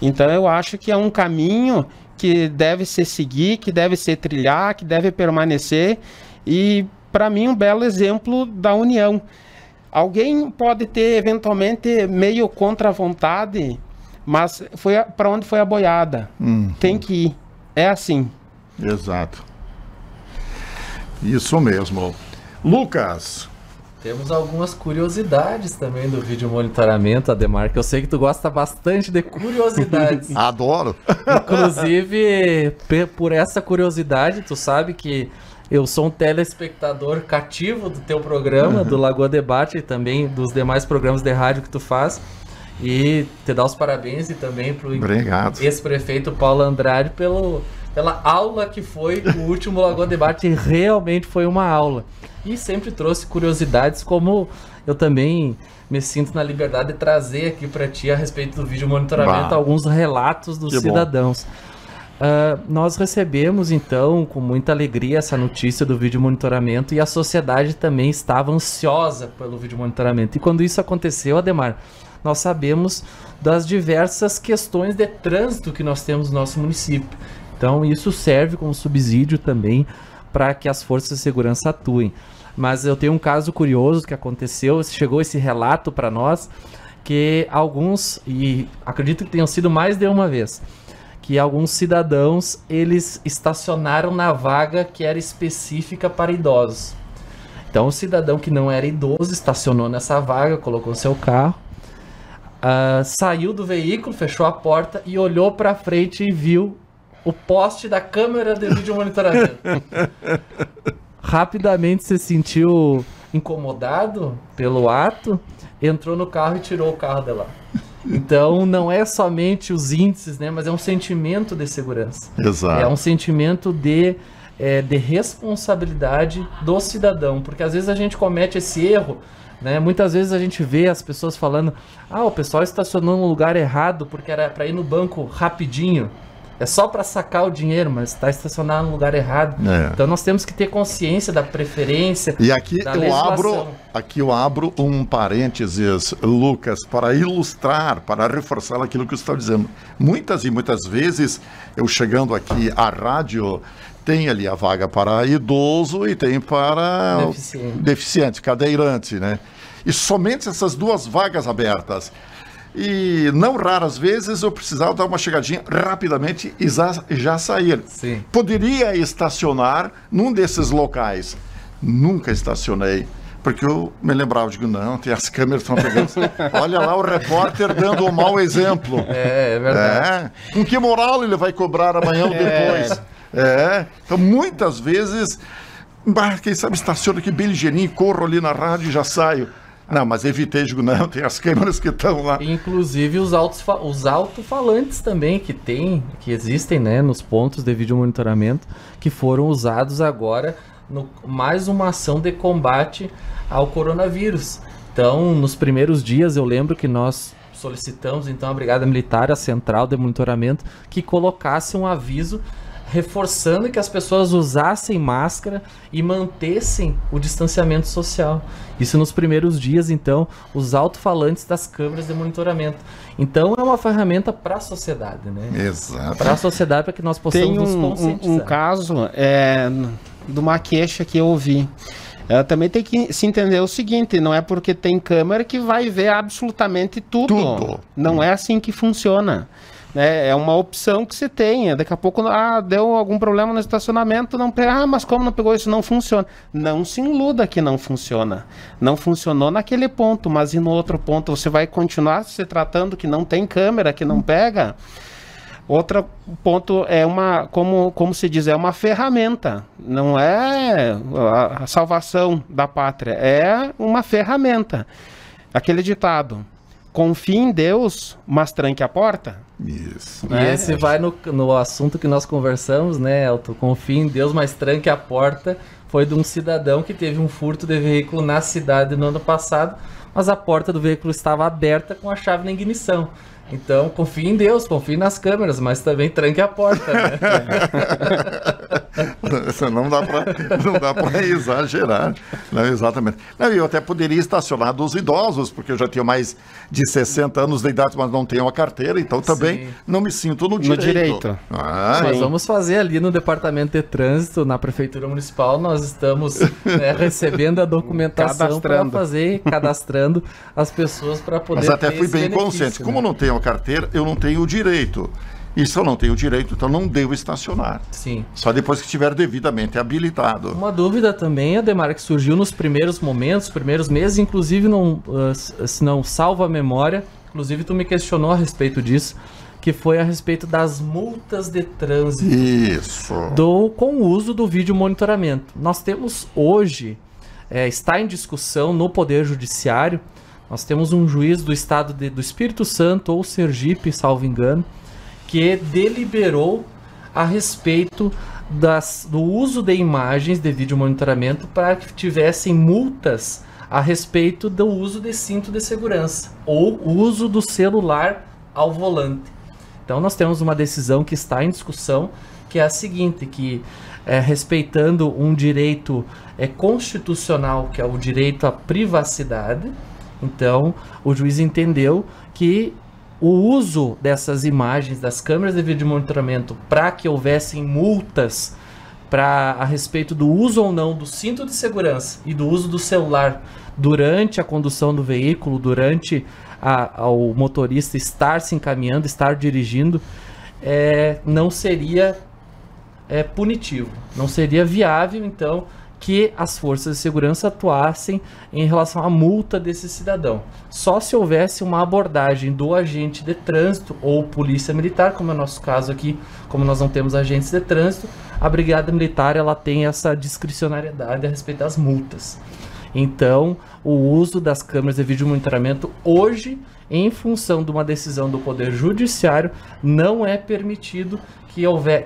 Então, eu acho que é um caminho que deve se seguir, que deve se trilhar, que deve permanecer. E, para mim, um belo exemplo da união. Alguém pode ter, eventualmente, meio contra a vontade, mas foi para onde foi a boiada. Tem que ir. É assim. Exato. Isso mesmo. Lucas. Temos algumas curiosidades também do vídeo monitoramento, Ademar, que eu sei que tu gosta bastante de curiosidades. Adoro. Inclusive, por essa curiosidade, tu sabe que eu sou um telespectador cativo do teu programa, do Lagoa Debate, e também dos demais programas de rádio que tu faz. E te dar os parabéns, e também pro ex-prefeito Paulo Andrade pela aula que foi o último Lagoa Debate. Realmente foi uma aula. E sempre trouxe curiosidades, como eu também me sinto na liberdade de trazer aqui para ti a respeito do vídeo monitoramento alguns relatos dos cidadãos. Nós recebemos, então, com muita alegria essa notícia do vídeo monitoramento, e a sociedade também estava ansiosa pelo vídeo monitoramento. E quando isso aconteceu, Ademar, nós sabemos das diversas questões de trânsito que nós temos no nosso município. Então, isso serve como subsídio também para que as forças de segurança atuem. Mas eu tenho um caso curioso que aconteceu, chegou esse relato para nós, que alguns, e acredito que tenham sido mais de uma vez, que alguns cidadãos, eles estacionaram na vaga que era específica para idosos. Então, o cidadão que não era idoso estacionou nessa vaga, colocou seu carro, saiu do veículo, fechou a porta e olhou para frente e viu o poste da câmera de vídeo monitoramento. Rapidamente se sentiu incomodado pelo ato, entrou no carro e tirou o carro de lá. Então, não é somente os índices, né, mas é um sentimento de segurança. Exato. É um sentimento de de responsabilidade do cidadão, porque às vezes a gente comete esse erro, né? Muitas vezes a gente vê as pessoas falando, o pessoal estacionou no lugar errado porque era para ir no banco rapidinho, é só para sacar o dinheiro, mas está estacionado no lugar errado. Então nós temos que ter consciência da preferência. E aqui eu abro um parênteses, Lucas, para ilustrar, para reforçar aquilo que você está dizendo. Muitas e muitas vezes, eu chegando aqui à rádio, tem ali a vaga para idoso e tem para deficiente, cadeirante, né? E somente essas duas vagas abertas. E não raras vezes eu precisava dar uma chegadinha rapidamente e já sair. Sim. Poderia estacionar num desses locais. Nunca estacionei. Porque eu me lembrava, digo, não, tem as câmeras estão pegando. Olha lá o repórter dando um mau exemplo. É verdade. Com que moral ele vai cobrar amanhã ou depois? Então muitas vezes, quem sabe estaciona aqui bem ligeirinho, corro ali na rádio e já saio. Não, mas evitei, digo, não, tem as câmeras que estão lá. Inclusive os alto-falantes também que existem, né, nos pontos de vídeo monitoramento, que foram usados agora mais uma ação de combate ao coronavírus. Então, nos primeiros dias, eu lembro que nós solicitamos, então, a Brigada Militar, a Central de Monitoramento, que colocasse um aviso reforçando que as pessoas usassem máscara e mantessem o distanciamento social. Isso nos primeiros dias, então, os alto-falantes das câmeras de monitoramento. Então, é uma ferramenta para a sociedade, né? Exato. Para a sociedade, para que nós possamos nos conscientizar. Um caso de uma queixa que eu ouvi. Também tem que se entender o seguinte, não é porque tem câmera que vai ver absolutamente tudo. Não é assim que funciona. É uma opção que você tem. Daqui a pouco, deu algum problema no estacionamento, não pega, mas como não pegou isso? Não funciona. Não se iluda que não funciona. Não funcionou naquele ponto, mas e no outro ponto você vai continuar se tratando que não tem câmera, que não pega? Outro ponto é como se diz, é uma ferramenta. Não é a salvação da pátria, é uma ferramenta. Aquele ditado: confie em Deus, mas tranque a porta. Isso. E esse vai no assunto que nós conversamos, né, Elton? Confie em Deus, mas tranque a porta. Foi de um cidadão que teve um furto de veículo na cidade no ano passado, mas a porta do veículo estava aberta com a chave na ignição. Então, confie em Deus, confie nas câmeras, mas também tranque a porta, né? Não dá para exagerar. Não, exatamente. Não, eu até poderia estacionar dos idosos, porque eu já tenho mais de 60 anos de idade, mas não tenho a carteira, então também não me sinto no direito. Nós vamos fazer ali no Departamento de Trânsito, na Prefeitura Municipal, nós estamos recebendo a documentação para fazer, cadastrando as pessoas para poder. Mas até fui bem consciente. Como não tenho a carteira, eu não tenho o direito. E se eu não tenho direito, então não devo estacionar. Sim. Só depois que estiver devidamente habilitado. Uma dúvida também, Ademar, que surgiu nos primeiros momentos, primeiros meses, inclusive, se não salva a memória, inclusive tu me questionou a respeito disso, que foi a respeito das multas de trânsito. Isso. Com o uso do vídeo monitoramento. Nós temos hoje, está em discussão no Poder Judiciário, nós temos um juiz do estado do Espírito Santo ou Sergipe, salvo engano, que deliberou a respeito do uso de imagens de vídeo monitoramento para que tivessem multas a respeito do uso de cinto de segurança ou uso do celular ao volante. Então nós temos uma decisão que está em discussão, que é a seguinte, que respeitando um direito constitucional, que é o direito à privacidade, então o juiz entendeu que o uso dessas imagens das câmeras de vídeo monitoramento para que houvessem multas a respeito do uso ou não do cinto de segurança e do uso do celular durante a condução do veículo, durante o motorista estar se encaminhando, estar dirigindo, não seria punitivo, não seria viável, então, que as forças de segurança atuassem em relação à multa desse cidadão. Só se houvesse uma abordagem do agente de trânsito ou polícia militar, como é o nosso caso aqui, como nós não temos agentes de trânsito, a Brigada Militar ela tem essa discricionariedade a respeito das multas. Então, o uso das câmeras de vídeo monitoramento hoje, em função de uma decisão do Poder Judiciário, não é permitido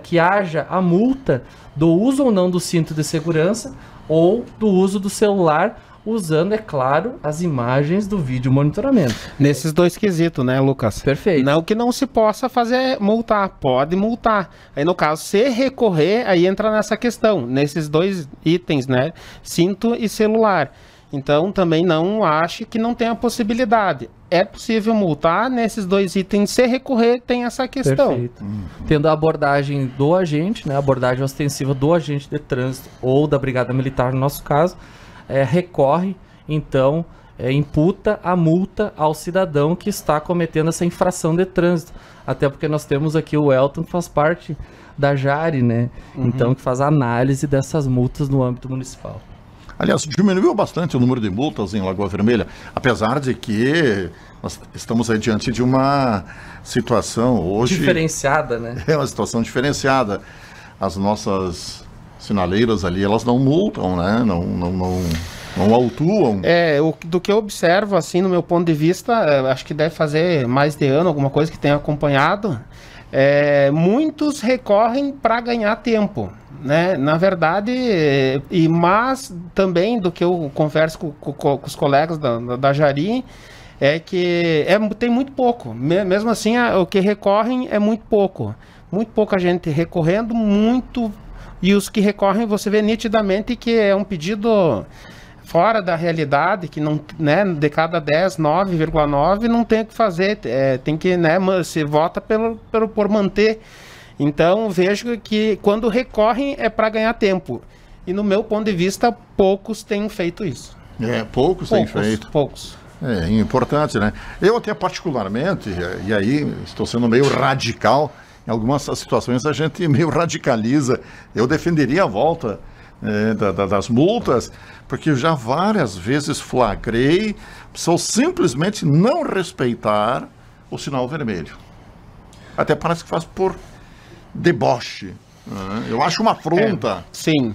que haja a multa do uso ou não do cinto de segurança ou do uso do celular, usando, é claro, as imagens do vídeo monitoramento. Nesses dois quesitos, né, Lucas? Perfeito. Não que não se possa fazer multar, pode multar. Aí, no caso, se recorrer, aí entra nessa questão, nesses dois itens, né, cinto e celular. Então, também não ache que não tem a possibilidade. É possível multar nesses dois itens, se recorrer, tem essa questão. Perfeito. Tendo a abordagem do agente, né, a abordagem ostensiva do agente de trânsito ou da Brigada Militar, no nosso caso, recorre, então, imputa a multa ao cidadão que está cometendo essa infração de trânsito. Até porque nós temos aqui o Elton, que faz parte da JARE, né? Então, que faz a análise dessas multas no âmbito municipal. Aliás, diminuiu bastante o número de multas em Lagoa Vermelha, apesar de que nós estamos aí diante de uma situação hoje... Diferenciada, né? É uma situação diferenciada. As nossas sinaleiras ali, elas não multam, né? Não autuam. Do que eu observo, assim, no meu ponto de vista, acho que deve fazer mais de ano, alguma coisa que tenha acompanhado, muitos recorrem para ganhar tempo, né? Na verdade, mas também do que eu converso com os colegas da Jari, é que tem muito pouco. Mesmo assim, o que recorrem é muito pouco. Muito pouca gente recorrendo, e os que recorrem, você vê nitidamente que é um pedido fora da realidade, que não, né, de cada 10, 9,9 não tem o que fazer, tem que, né, se vota por manter. Então, vejo que quando recorrem é para ganhar tempo. E no meu ponto de vista, poucos têm feito isso. Poucos têm feito. Poucos. É importante, né? Eu até particularmente, e aí estou sendo meio radical, em algumas situações a gente meio radicaliza. Eu defenderia a volta das multas, porque já várias vezes flagrei pessoas simplesmente não respeitar o sinal vermelho. Até parece que faz por deboche. Eu acho uma afronta. Sim.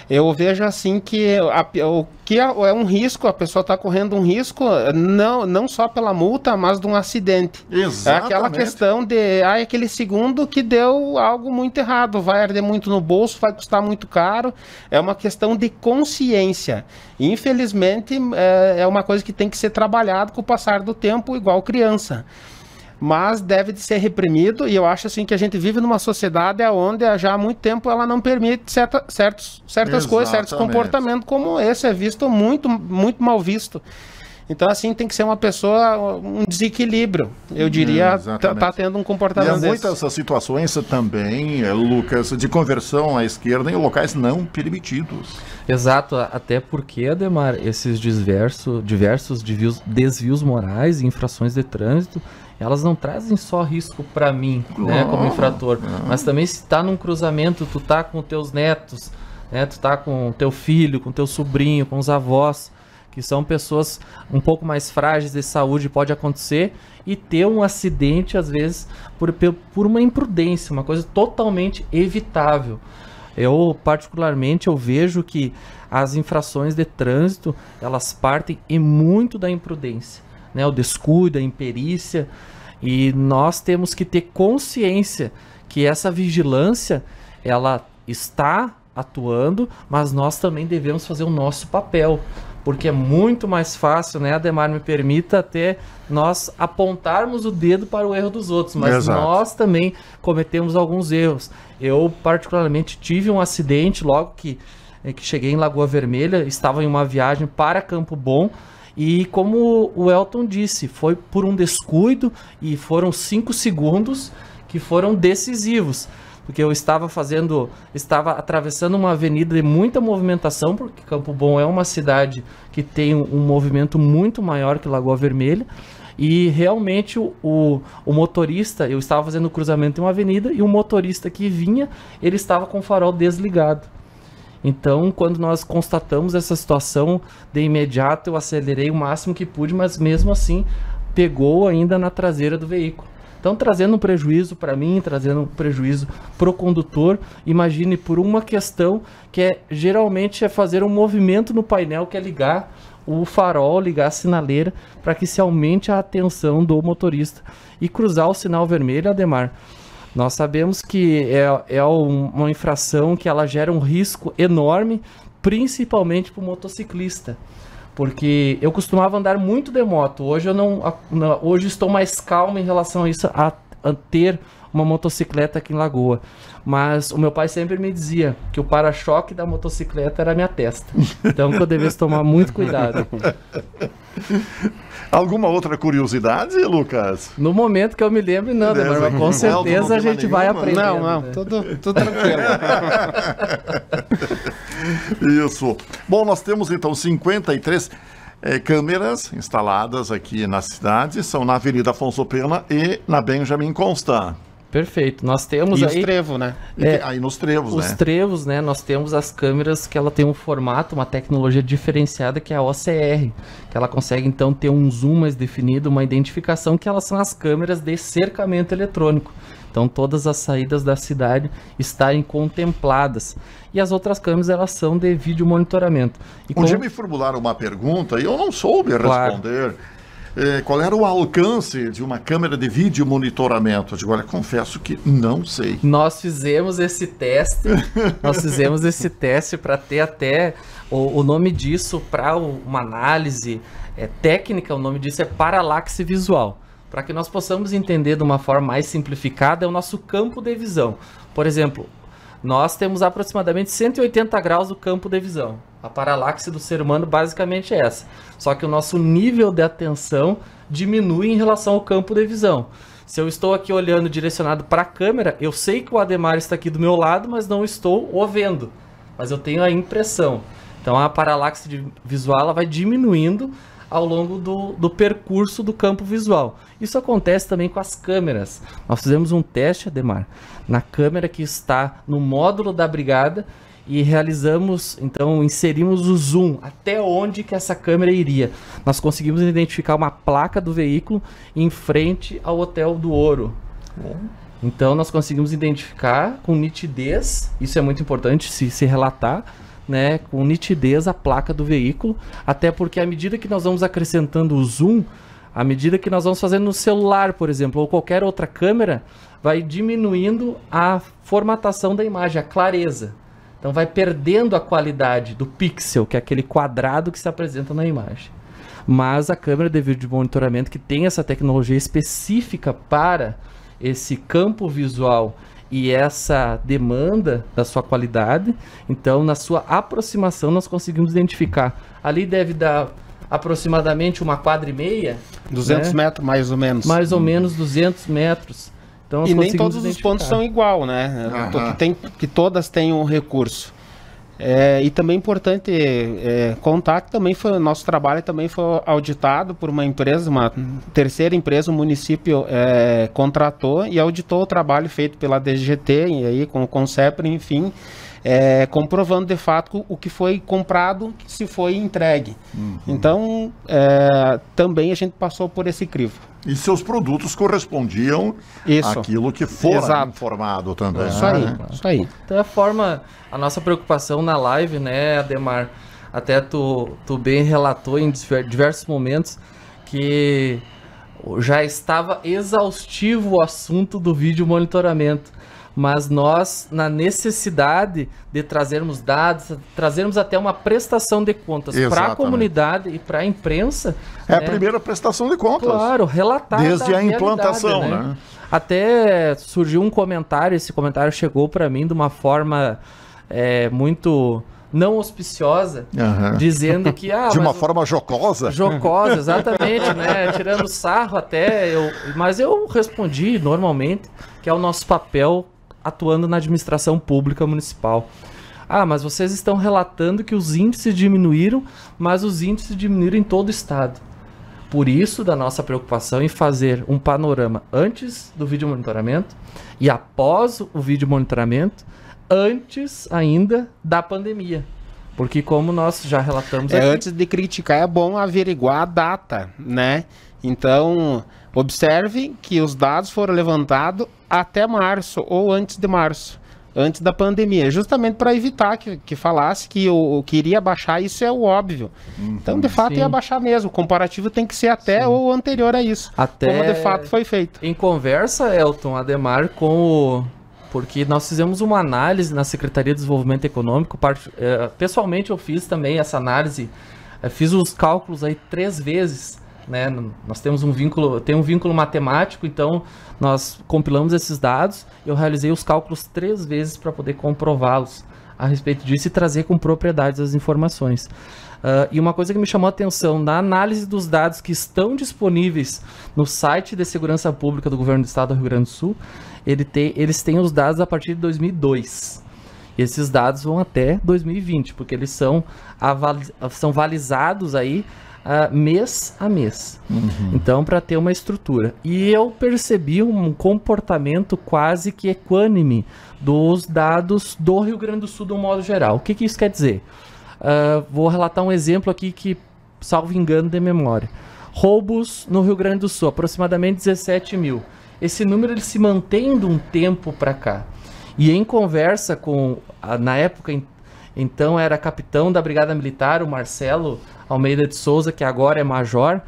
Eu vejo assim que o que é um risco, a pessoa está correndo um risco, não só pela multa, mas de um acidente. Exatamente. É aquela questão de, aquele segundo que deu algo muito errado, vai arder muito no bolso, vai custar muito caro. É uma questão de consciência. Infelizmente, é uma coisa que tem que ser trabalhado com o passar do tempo, igual criança. Mas deve de ser reprimido, e eu acho assim que a gente vive numa sociedade onde já há muito tempo ela não permite certas coisas, certos comportamentos como esse, é visto muito, muito mal visto. Então, assim, tem que ser uma pessoa, um desequilíbrio, eu diria, tá tendo um comportamento desse. E há muitas situações também, Lucas, de conversão à esquerda em locais não permitidos. Exato, até porque, Ademar, esses diversos desvios morais e infrações de trânsito, elas não trazem só risco para mim, né, como infrator, mas também se tá num cruzamento, tu tá com teus netos, né, tu tá com teu filho, com teu sobrinho, com os avós, que são pessoas um pouco mais frágeis de saúde, pode acontecer, e ter um acidente, às vezes, por uma imprudência, uma coisa totalmente evitável. Eu, particularmente, eu vejo que as infrações de trânsito, elas partem muito da imprudência, né, o descuido, a imperícia, e nós temos que ter consciência que essa vigilância, ela está atuando, mas nós também devemos fazer o nosso papel, porque é muito mais fácil, né, Ademar, me permita, até nós apontarmos o dedo para o erro dos outros, mas nós também cometemos alguns erros. Eu, particularmente, tive um acidente logo que cheguei em Lagoa Vermelha, estava em uma viagem para Campo Bom, e como o Elton disse, foi por um descuido e foram 5 segundos que foram decisivos. Porque eu estava atravessando uma avenida de muita movimentação, porque Campo Bom é uma cidade que tem um movimento muito maior que Lagoa Vermelha. E realmente o motorista, eu estava fazendo o cruzamento em uma avenida e o motorista que vinha, ele estava com o farol desligado. Então, quando nós constatamos essa situação, de imediato eu acelerei o máximo que pude, mas mesmo assim pegou ainda na traseira do veículo. Então, trazendo um prejuízo para mim, trazendo um prejuízo para o condutor. Imagine por uma questão que geralmente é fazer um movimento no painel, que é ligar o farol, ligar a sinaleira para que se aumente a atenção do motorista e cruzar o sinal vermelho, Ademar. Nós sabemos que é uma infração que ela gera um risco enorme, principalmente para o motociclista. Porque eu costumava andar muito de moto, hoje hoje estou mais calmo em relação a isso, a ter uma motocicleta aqui em Lagoa. Mas o meu pai sempre me dizia que o para-choque da motocicleta era a minha testa. Então que eu devesse tomar muito cuidado. Alguma outra curiosidade, Lucas? No momento que eu me lembro, não, mas com certeza a gente vai aprender. Não, né? tudo tranquilo. Isso. Bom, nós temos então 53 câmeras instaladas aqui na cidade, são na Avenida Afonso Pena e na Benjamin Constant. Perfeito. Nós temos e aí... os trevos, né? Aí nos trevos, os trevos, né? Nós temos as câmeras que ela tem um formato, uma tecnologia diferenciada que é a OCR, que ela consegue então ter um zoom mais definido, uma identificação, que elas são as câmeras de cercamento eletrônico. Então todas as saídas da cidade estarem contempladas. E as outras câmeras, elas são de vídeo monitoramento. Um dia me formularam uma pergunta e eu não soube responder. Qual era o alcance de uma câmera de vídeo monitoramento? Eu digo, olha, confesso que não sei. Nós fizemos esse teste, para ter até o nome disso, para uma análise técnica, o nome disso é paralaxe visual. Para que nós possamos entender de uma forma mais simplificada, é o nosso campo de visão. Por exemplo, nós temos aproximadamente 180 graus do campo de visão. A paralaxe do ser humano basicamente é essa. Só que o nosso nível de atenção diminui em relação ao campo de visão. Se eu estou aqui olhando direcionado para a câmera, eu sei que o Ademar está aqui do meu lado, mas não estou o vendo. Mas eu tenho a impressão. Então a paralaxe visual ela vai diminuindo ao longo do percurso do campo visual. Isso acontece também com as câmeras. Nós fizemos um teste, Ademar, na câmera que está no módulo da brigada e inserimos o zoom até onde que essa câmera iria. Nós conseguimos identificar uma placa do veículo em frente ao Hotel do Ouro. Então nós conseguimos identificar com nitidez, isso é muito importante se relatar, né, com nitidez a placa do veículo, até porque à medida que nós vamos acrescentando o zoom, à medida que nós vamos fazendo no celular, por exemplo, ou qualquer outra câmera, vai diminuindo a formatação da imagem, a clareza. Então vai perdendo a qualidade do pixel, que é aquele quadrado que se apresenta na imagem. Mas a câmera de vídeo de monitoramento que tem essa tecnologia específica para esse campo visual e essa demanda da sua qualidade, então na sua aproximação nós conseguimos identificar. Ali deve dar aproximadamente 1,5 quadra, 200 metros mais ou menos. Mais ou menos 200 metros. Então, e nem todos os pontos são igual, né? Que todas têm um recurso. E também é importante contar que também nosso trabalho também foi auditado por uma empresa, uma terceira empresa, o município contratou e auditou o trabalho feito pela DGT, e aí com o Concepre, enfim, comprovando de fato o que foi comprado, se foi entregue. Então, também a gente passou por esse crivo. E seus produtos correspondiam àquilo que fora informado também. Isso aí. Então a nossa preocupação na live, né, Ademar, até tu bem relatou em diversos momentos que já estava exaustivo o assunto do vídeo monitoramento. Mas nós, na necessidade de trazermos dados, trazermos até uma prestação de contas para a comunidade e para a imprensa. A primeira prestação de contas. Claro, relatar desde a implantação, né? Até surgiu um comentário, esse comentário chegou para mim de uma forma muito não auspiciosa, dizendo que... de uma forma jocosa. Jocosa, exatamente, né? Tirando sarro até, mas eu respondi normalmente que é o nosso papel atuando na administração pública municipal. Mas vocês estão relatando que os índices diminuíram, mas os índices diminuíram em todo o estado. Por isso, da nossa preocupação em fazer um panorama antes do vídeo monitoramento e após o vídeo monitoramento, antes ainda da pandemia. Porque como nós já relatamos aqui... Antes de criticar, é bom averiguar a data, né? Então, observe que os dados foram levantados até março ou antes de março. antes da pandemia, justamente para evitar que falasse que o que iria baixar, isso é o óbvio. Então, de fato, ia baixar mesmo. O comparativo tem que ser até ou anterior a isso, como de fato foi feito. Em conversa, Elton, Ademar, porque nós fizemos uma análise na Secretaria de Desenvolvimento Econômico, pessoalmente eu fiz também essa análise, fiz os cálculos aí 3 vezes, né? Nós temos um vínculo matemático, então nós compilamos esses dados, eu realizei os cálculos 3 vezes para poder comprová-los a respeito disso e trazer com propriedade as informações. E uma coisa que me chamou a atenção, na análise dos dados que estão disponíveis no site de Segurança Pública do Governo do Estado do Rio Grande do Sul, eles têm os dados a partir de 2002. E esses dados vão até 2020, porque eles são valizados aí mês a mês. Então, para ter uma estrutura. E eu percebi um comportamento quase que equânime dos dados do Rio Grande do Sul, de um modo geral. O que isso quer dizer? Vou relatar um exemplo aqui que, salvo engano de memória. Roubos no Rio Grande do Sul, aproximadamente 17 mil. Esse número ele se mantém de um tempo para cá. E em conversa com, na época, então era capitão da Brigada Militar, o Marcelo Almeida de Souza, que agora é major,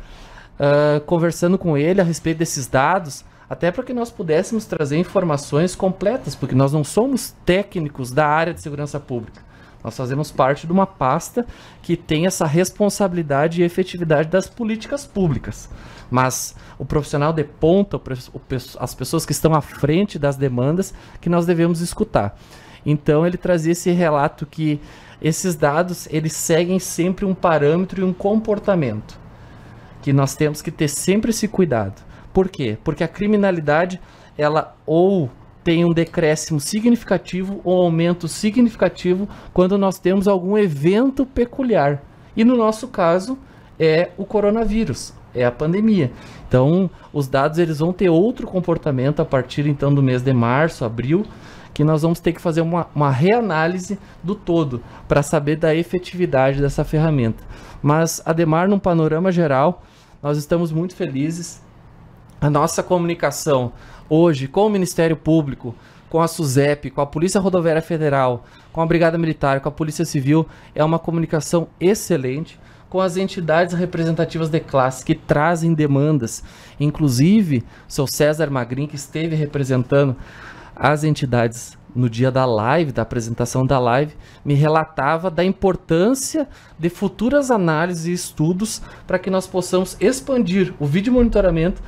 conversando com ele a respeito desses dados, até para que nós pudéssemos trazer informações completas, porque nós não somos técnicos da área de segurança pública. Nós fazemos parte de uma pasta que tem essa responsabilidade e efetividade das políticas públicas. Mas o profissional de ponta, as pessoas que estão à frente das demandas, que nós devemos escutar. Então ele trazia esse relato que esses dados, eles seguem sempre um parâmetro e um comportamento, que nós temos que ter sempre esse cuidado. Por quê? Porque a criminalidade, ela ou tem um decréscimo significativo ou aumento significativo quando nós temos algum evento peculiar. E no nosso caso é o coronavírus, é a pandemia. Então os dados eles vão ter outro comportamento a partir então do mês de março, abril, que nós vamos ter que fazer uma reanálise do todo para saber da efetividade dessa ferramenta. Mas, Ademar, num panorama geral, nós estamos muito felizes. A nossa comunicação hoje com o Ministério Público, com a SUSEP, com a Polícia Rodoviária Federal, com a Brigada Militar, com a Polícia Civil, é uma comunicação excelente, com as entidades representativas de classe que trazem demandas. Inclusive, o seu César Magrin, que esteve representando as entidades no dia da live, da apresentação da live, me relatava da importância de futuras análises e estudos para que nós possamos expandir o vídeo monitoramento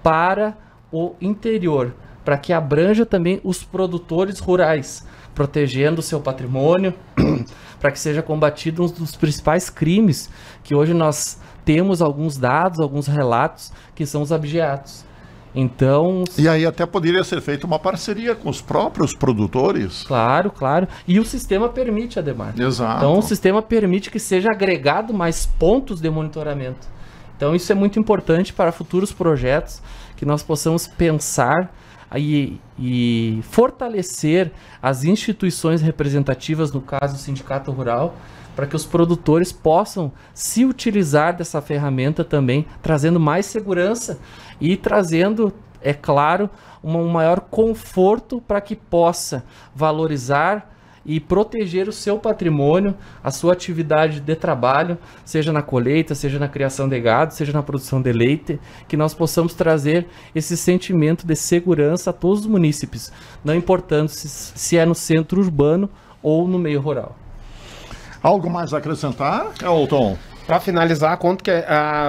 para o interior, para que abranja também os produtores rurais, protegendo o seu patrimônio, para que seja combatido um dos principais crimes, que hoje nós temos alguns dados, alguns relatos, que são os abigeatos. Então... E aí até poderia ser feita uma parceria com os próprios produtores. Claro, claro. E o sistema permite, Ademar. Exato. Então o sistema permite que seja agregado mais pontos de monitoramento. Então isso é muito importante para futuros projetos, que nós possamos pensar e fortalecer as instituições representativas, no caso o Sindicato Rural, para que os produtores possam se utilizar dessa ferramenta também, trazendo mais segurança e trazendo, é claro, um maior conforto para que possa valorizar e proteger o seu patrimônio, a sua atividade de trabalho, seja na colheita, seja na criação de gado, seja na produção de leite, que nós possamos trazer esse sentimento de segurança a todos os munícipes, não importando se é no centro urbano ou no meio rural. Algo mais a acrescentar, Elton? Para finalizar, conto que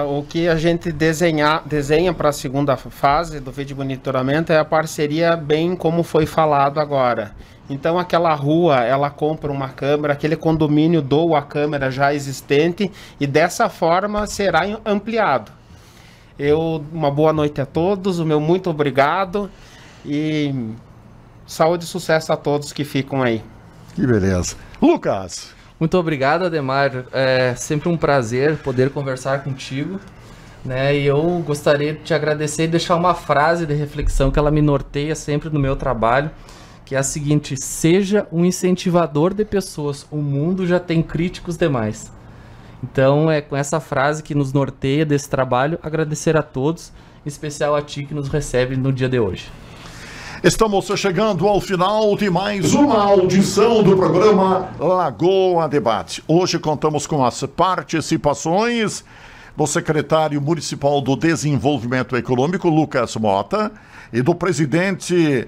o que a gente desenha para a segunda fase do vídeo monitoramento é a parceria, bem como foi falado agora. Então aquela rua, ela compra uma câmera, aquele condomínio doa a câmera já existente e dessa forma será ampliado. Uma boa noite a todos, o meu muito obrigado e saúde e sucesso a todos que ficam aí. Que beleza. Lucas! Muito obrigado, Ademar. É sempre um prazer poder conversar contigo, né? E eu gostaria de te agradecer e deixar uma frase de reflexão que ela me norteia sempre no meu trabalho, que é a seguinte: seja um incentivador de pessoas, o mundo já tem críticos demais. Então é com essa frase que nos norteia desse trabalho, agradecer a todos, em especial a ti que nos recebe no dia de hoje. Estamos chegando ao final de mais uma audição do programa Lagoa Debate. Hoje contamos com as participações do secretário municipal do Desenvolvimento Econômico, Lucas Mota, e do presidente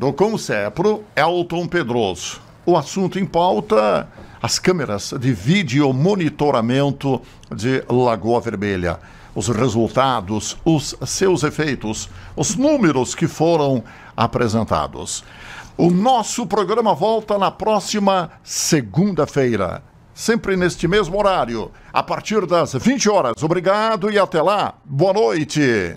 do Concepro, Elton Pedroso. O assunto em pauta, as câmeras de vídeo monitoramento de Lagoa Vermelha. Os resultados, os seus efeitos, os números que foram apresentados. O nosso programa volta na próxima segunda-feira, sempre neste mesmo horário, a partir das 20 horas. Obrigado e até lá. Boa noite.